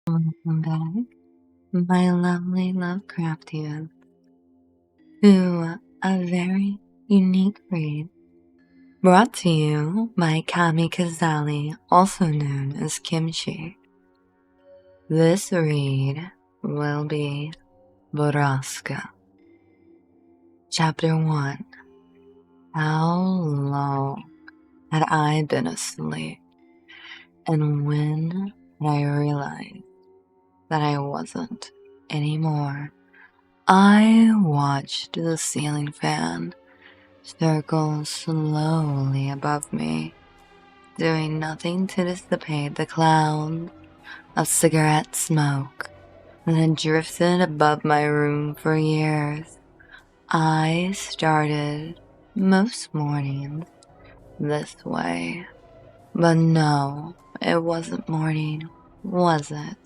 Welcome back, my lovely Lovecraftians, to a very unique read brought to you by Kami Kazali, also known as Kimchi. This read will be Borrasca. Chapter 1. How long had I been asleep? And when had I realized that I wasn't anymore? I watched the ceiling fan circle slowly above me, doing nothing to dissipate the cloud of cigarette smoke that had drifted above my room for years. I started most mornings this way, but no, it wasn't morning, was it?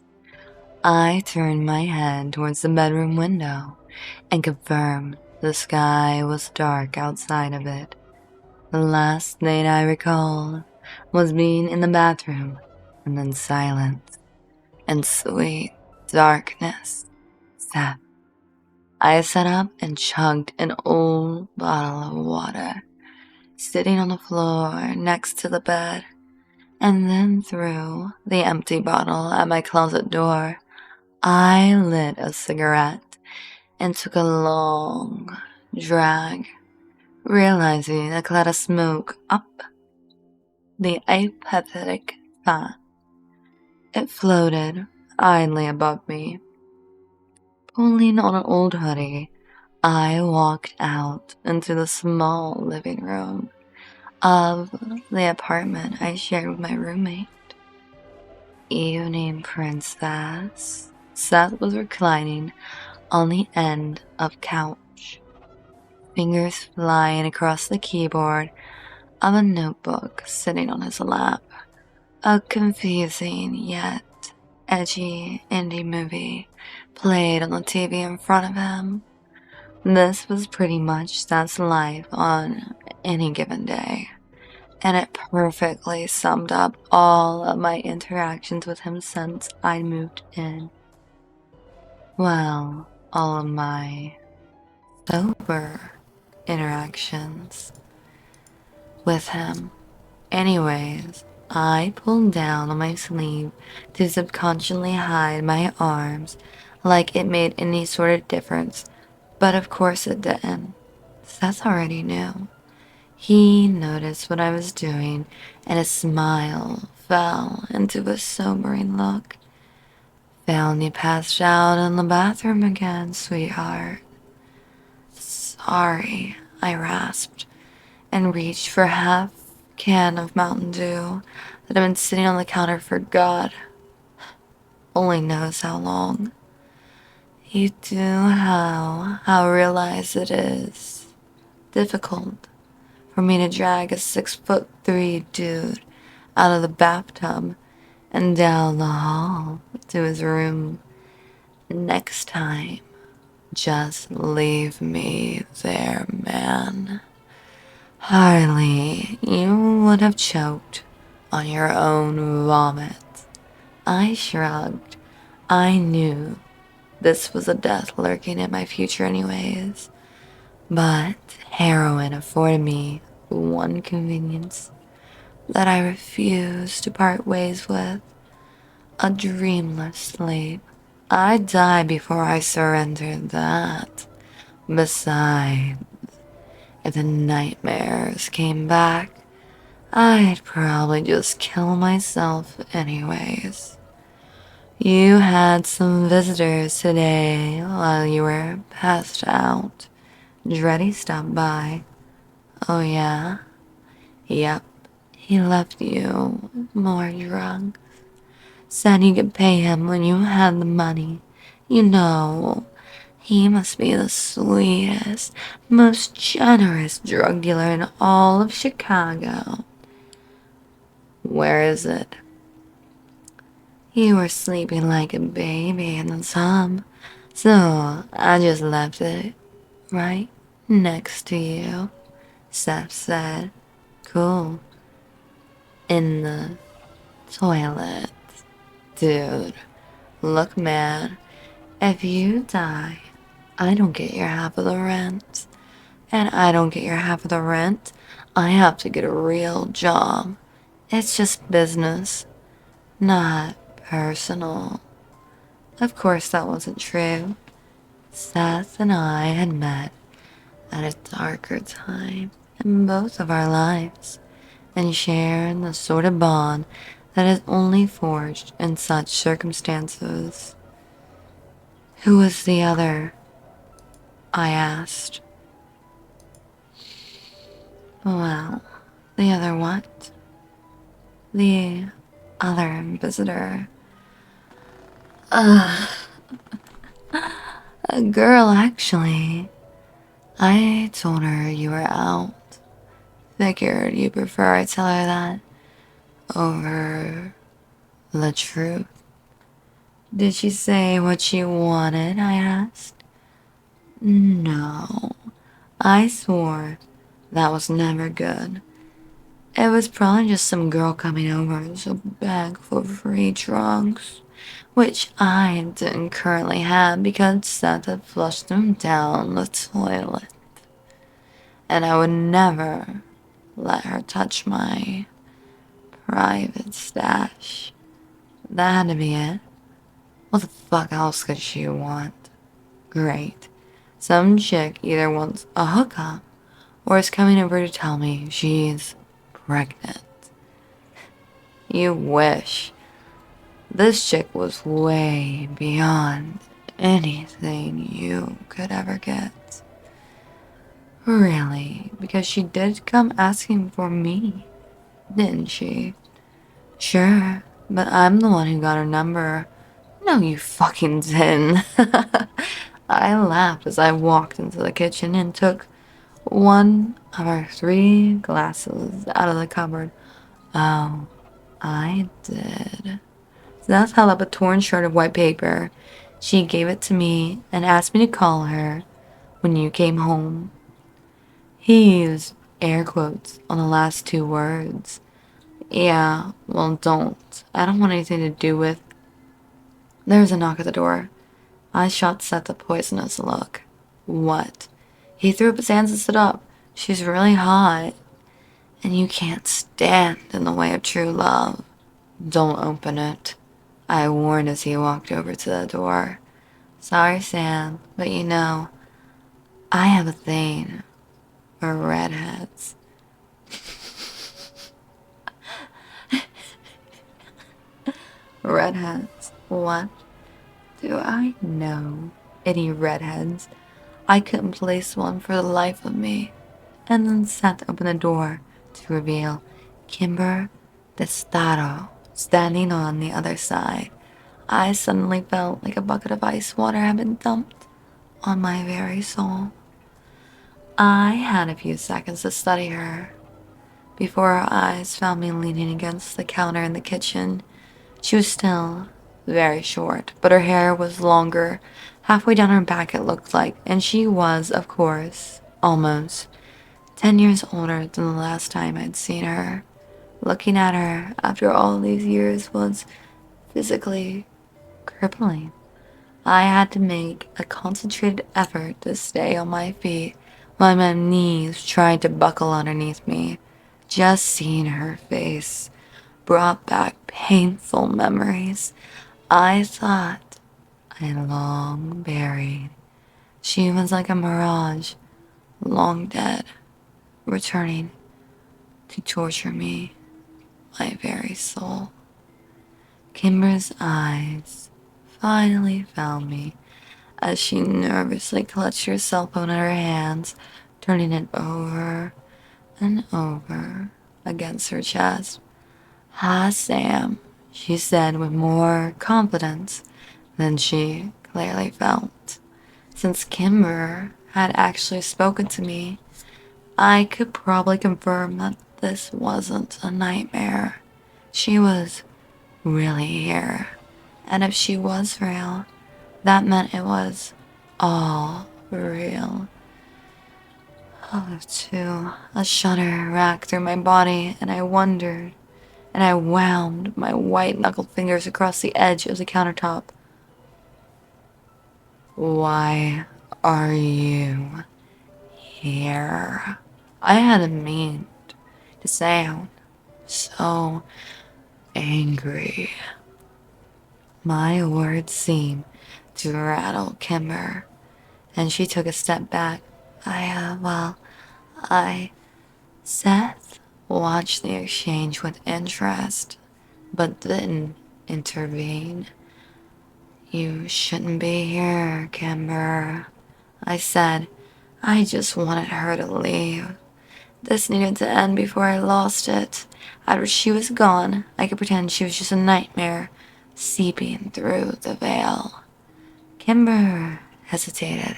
I turned my head towards the bedroom window and confirmed the sky was dark outside of it. The last thing I recalled was being in the bathroom and then silence and sweet darkness. Seth. I sat up and chugged an old bottle of water, sitting on the floor next to the bed, and then threw the empty bottle at my closet door. I lit a cigarette and took a long drag, realizing a cloud of smoke up the apathetic fan. It floated idly above me. Pulling on an old hoodie, I walked out into the small living room of the apartment I shared with my roommate. Evening, princess. Seth was reclining on the end of couch, fingers flying across the keyboard of a notebook sitting on his lap. A confusing yet edgy indie movie played on the TV in front of him. This was pretty much Seth's life on any given day, and it perfectly summed up all of my interactions with him since I moved in. Well, all of my sober interactions with him. Anyways, I pulled down on my sleeve to subconsciously hide my arms like it made any sort of difference, but of course it didn't. Seth already knew. He noticed what I was doing, and his smile fell into a sobering look. Found you passed out in the bathroom again, sweetheart. Sorry, I rasped, and reached for half can of Mountain Dew that had been sitting on the counter for God only knows how long. You do how I realize it is difficult for me to drag a 6'3" dude out of the bathtub and down the hall to his room. Next time, just leave me there, man. Hardly you would have choked on your own vomit. I shrugged. I knew this was a death lurking in my future anyways. But heroin afforded me one convenience that I refused to part ways with. A dreamless sleep. I'd die before I surrendered that. Besides, if the nightmares came back, I'd probably just kill myself anyways. You had some visitors today while you were passed out. Dreddy stopped by. Oh yeah? Yep, he left you more drunk. Said you could pay him when you had the money. You know, he must be the sweetest, most generous drug dealer in all of Chicago. Where is it? You were sleeping like a baby in the tub, so I just left it right next to you, Seth said. Cool. In the toilet. Dude, Look, man, if you die, I don't get your half of the rent. And I don't get your half of the rent. I have to get a real job. It's just business, not personal. Of course, that wasn't true. Seth and I had met at a darker time in both of our lives and shared the sort of bond that is only forged in such circumstances. Who was the other? I asked. Well, the other what? The other visitor. A girl, actually. I told her you were out. Figured you prefer I tell her that over the truth. Did she say what she wanted? I asked. No. I swore that was never good. It was probably just some girl coming over to beg for free drugs, which I didn't currently have because Seth had flushed them down the toilet. And I would never let her touch my private stash. That had to be it. What the fuck else could she want? Great. Some chick either wants a hookup or is coming over to tell me she's pregnant. You wish. This chick was way beyond anything you could ever get. Really, because she did come asking for me, didn't she? Sure, but I'm the one who got her number. No, you fucking didn't. I laughed as I walked into the kitchen and took one of our 3 glasses out of the cupboard. Oh, I did. Seth held up a torn shred of white paper. She gave it to me and asked me to call her when you came home. He used air quotes on the last 2 words. Yeah, well, don't. I don't want anything to do with. There was a knock at the door. I shot Seth a poisonous look. What? He threw up his hands and stood up. She's really hot. And you can't stand in the way of true love. Don't open it, I warned as he walked over to the door. Sorry, Sam, but I have a thing for redheads. Redheads? What? Do I know any redheads? I couldn't place one for the life of me. And then Seth opened the door to reveal Kimber Destaro standing on the other side. I suddenly felt like a bucket of ice water had been dumped on my very soul. I had a few seconds to study her before her eyes found me leaning against the counter in the kitchen. She was still very short, but her hair was longer, halfway down her back it looked like, and she was, of course, almost 10 years older than the last time I'd seen her. Looking at her after all these years was physically crippling. I had to make a concentrated effort to stay on my feet while my knees tried to buckle underneath me. Just seeing her face brought back painful memories I thought I long buried. She was like a mirage, long dead, returning to torture me, my very soul. Kimber's eyes finally found me as she nervously clutched her cell phone in her hands, turning it over and over against her chest. Hi, Sam, she said with more confidence than she clearly felt. Since Kimber had actually spoken to me, I could probably confirm that this wasn't a nightmare. She was really here. And if she was real, that meant it was all real. Oh, too. A shudder racked through my body, and I wondered, and I wound my white-knuckled fingers across the edge of the countertop. Why are you here? I hadn't meant to sound so angry. My words seemed to rattle Kimber, and she took a step back. I, Seth watched the exchange with interest, but didn't intervene. You shouldn't be here, Kimber, I said. I just wanted her to leave. This needed to end before I lost it. After she was gone, I could pretend she was just a nightmare seeping through the veil. Kimber hesitated.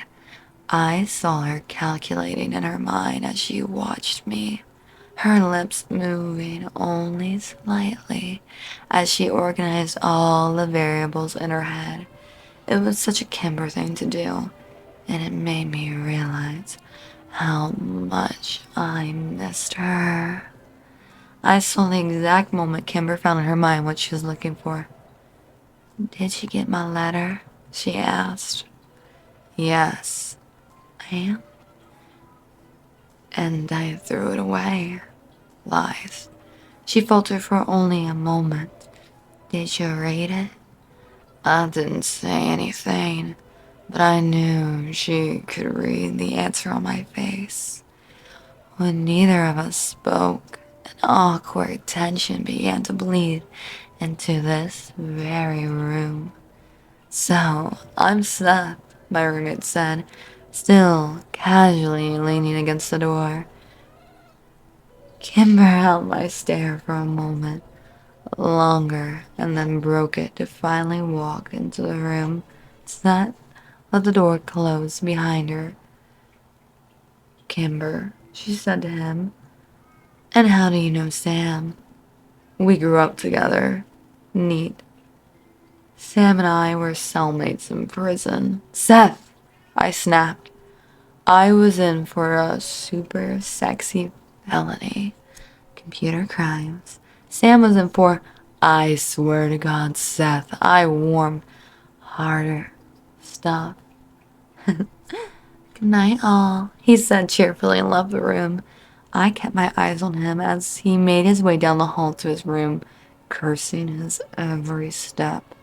I saw her calculating in her mind as she watched me, her lips moving only slightly as she organized all the variables in her head. It was such a Kimber thing to do, and it made me realize how much I missed her. I saw the exact moment Kimber found in her mind what she was looking for. Did she get my letter? She asked. Yes, I and I threw it away. Lies. She faltered for only a moment. Did you read it? I didn't say anything, but I knew she could read the answer on my face. When neither of us spoke, an awkward tension began to bleed into this very room. So, I'm Seth, my roommate said, still casually leaning against the door. Kimber held my stare for a moment longer and then broke it to finally walk into the room. Seth let the door close behind her. Kimber, she said to him, and how do you know Sam? We grew up together. Neat. Sam and I were cellmates in prison. Seth! I snapped. I was in for a super sexy felony. Computer crimes. Sam was in for, I swear to God, Seth, I warmed harder. Stop. Good night, all, he said cheerfully and left the room. I kept my eyes on him as he made his way down the hall to his room, cursing his every step.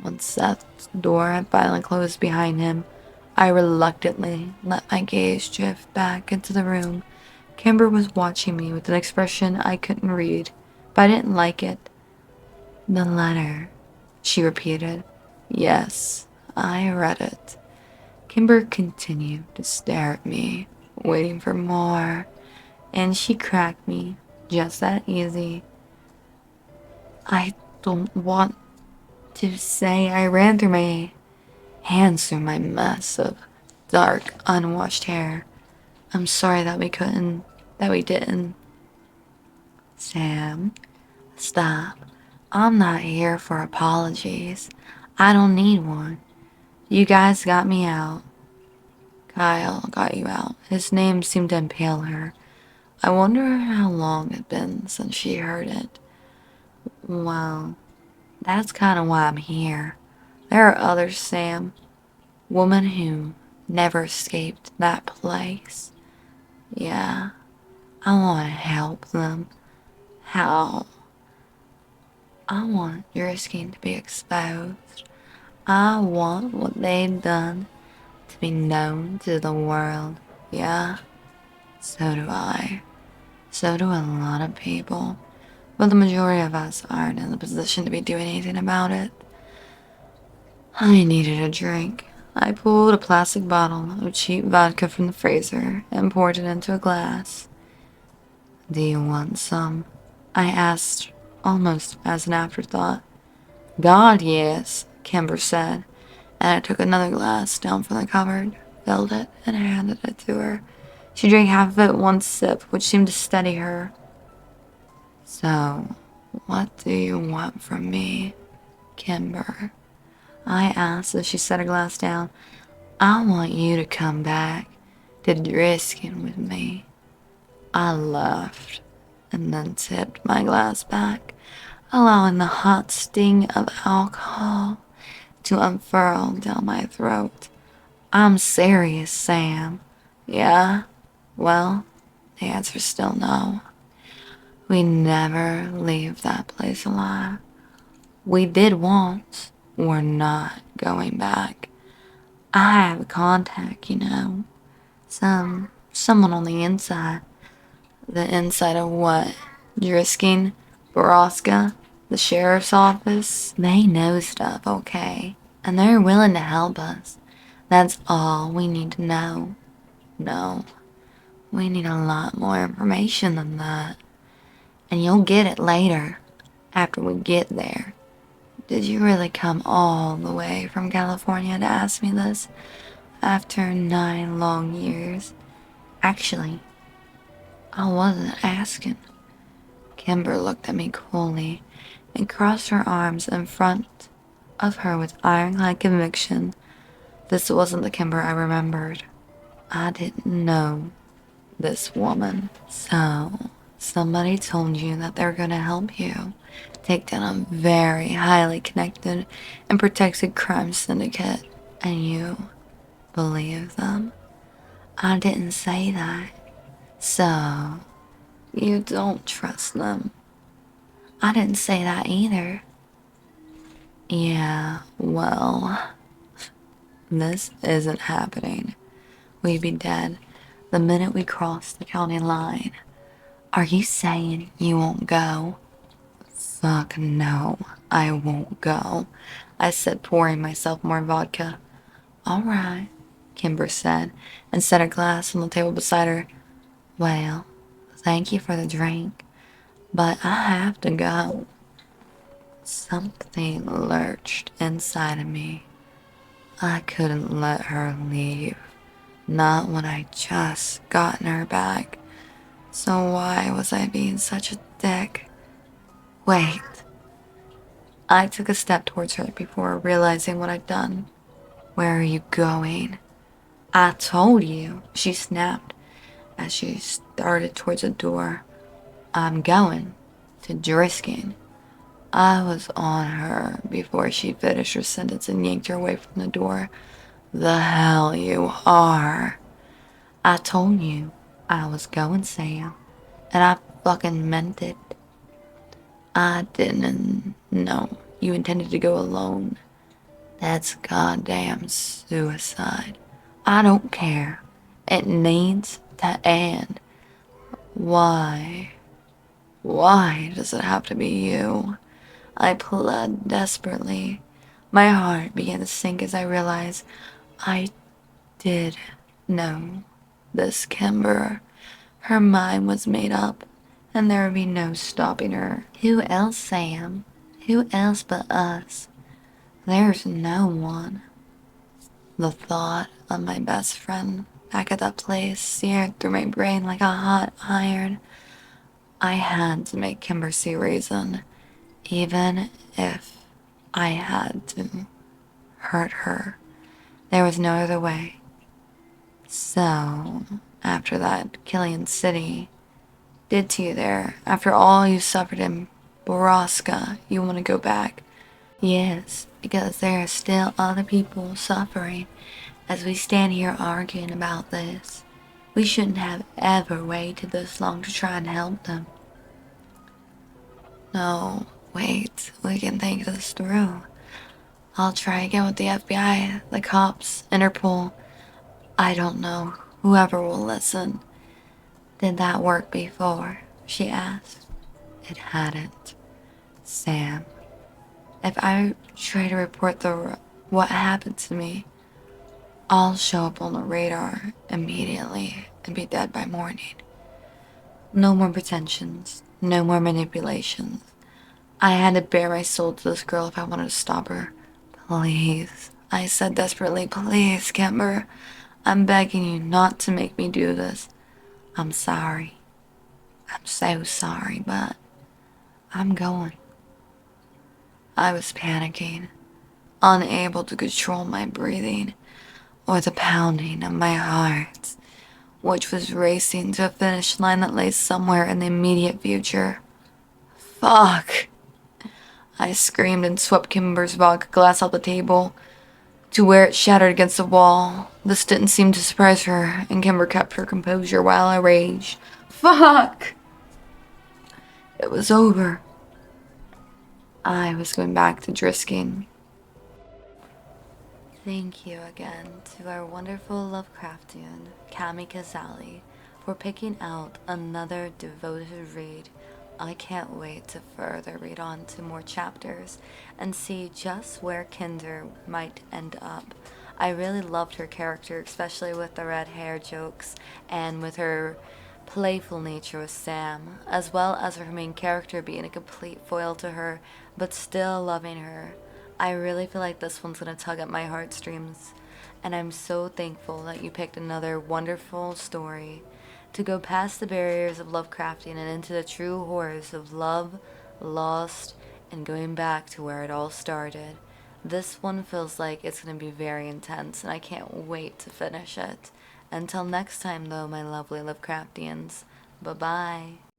When Seth's door had finally closed behind him, I reluctantly let my gaze drift back into the room. Kimber was watching me with an expression I couldn't read, but I didn't like it. The letter, she repeated. Yes, I read it. Kimber continued to stare at me, waiting for more, and she cracked me just that easy. I don't want to say I ran through my hands through my mess of dark, unwashed hair. I'm sorry that we didn't. Sam, stop. I'm not here for apologies. I don't need one. You guys got me out. Kyle got you out. His name seemed to impale her. I wonder how long it'd been since she heard it. Well, that's kind of why I'm here. There are others, Sam. Women who never escaped that place. Yeah, I want to help them. How? I want your skin to be exposed. I want what they've done to be known to the world. Yeah, so do I. So do a lot of people. But the majority of us aren't in the position to be doing anything about it. I needed a drink. I pulled a plastic bottle of cheap vodka from the freezer and poured it into a glass. Do you want some? I asked, almost as an afterthought. God, yes, Kimber said, and I took another glass down from the cupboard, filled it, and handed it to her. She drank half of it at one sip, which seemed to steady her. So, what do you want from me, Kimber? I asked as she set her glass down. I want you to come back to drinking with me. I laughed and then tipped my glass back, allowing the hot sting of alcohol to unfurl down my throat. I'm serious, Sam. Yeah? Well, the answer's still no. We never leave that place alive. We did once. We're not going back. I have a contact, someone on the inside. The inside of what? Driskin? Borrasca? The sheriff's office? They know stuff, okay? And they're willing to help us. That's all we need to know. No, we need a lot more information than that. And you'll get it later, after we get there. Did you really come all the way from California to ask me this? After 9 long years? Actually, I wasn't asking. Kimber looked at me coolly and crossed her arms in front of her with iron-like conviction. This wasn't the Kimber I remembered. I didn't know this woman. So, somebody told you that they're gonna help you take down a very highly connected and protected crime syndicate, and you believe them? I didn't say that. So, you don't trust them. I didn't say that either. Yeah, well, this isn't happening. We'd be dead the minute we cross the county line. Are you saying you won't go? Fuck no, I won't go, I said, pouring myself more vodka. All right, Kimber said, and set her glass on the table beside her. Well, thank you for the drink, but I have to go. Something lurched inside of me. I couldn't let her leave, not when I just gotten her back. So why was I being such a dick? Wait. I took a step towards her before realizing what I'd done. Where are you going? I told you, she snapped as she started towards the door. I'm going to Driskin. I was on her before she finished her sentence and yanked her away from the door. The hell you are. I told you I was going, Sam, and I fucking meant it. I didn't know you intended to go alone. That's goddamn suicide. I don't care. It needs to end. Why? Why does it have to be you? I pled desperately. My heart began to sink as I realized I did know this Kimber. Her mind was made up, and there would be no stopping her. Who else, Sam? Who else but us? There's no one. The thought of my best friend back at that place seared through my brain like a hot iron. I had to make Kimber see reason, even if I had to hurt her. There was no other way. So, after that Killian City did to you there, after all you suffered in Borrasca, you want to go back? Yes, because there are still other people suffering as we stand here arguing about this. We shouldn't have ever waited this long to try and help them. No, wait, we can think this through. I'll try again with the FBI, the cops, Interpol. I don't know, whoever will listen. Did that work before? She asked. It hadn't. Sam, if I try to report what happened to me, I'll show up on the radar immediately and be dead by morning. No more pretensions, no more manipulations. I had to bare my soul to this girl if I wanted to stop her. Please, I said desperately, please, Kimber. I'm begging you not to make me do this. I'm sorry. I'm so sorry, but I'm going. I was panicking, unable to control my breathing or the pounding of my heart, which was racing to a finish line that lay somewhere in the immediate future. Fuck! I screamed and swept Kimber's vodka glass off the table. to where it shattered against the wall. This didn't seem to surprise her, and Kimber kept her composure while I raged. Fuck! It was over. I was going back to Drisking. Thank you again to our wonderful Lovecraftian, Cami Kazali, for picking out another devoted read. I can't wait to further read on to more chapters and see just where Kinder might end up. I really loved her character, especially with the red hair jokes and with her playful nature with Sam, as well as her main character being a complete foil to her, but still loving her. I really feel like this one's gonna tug at my heartstrings, and I'm so thankful that you picked another wonderful story to go past the barriers of Lovecraftian and into the true horrors of love, lost, and going back to where it all started. This one feels like it's gonna be very intense, and I can't wait to finish it. Until next time, though, my lovely Lovecraftians, bye bye.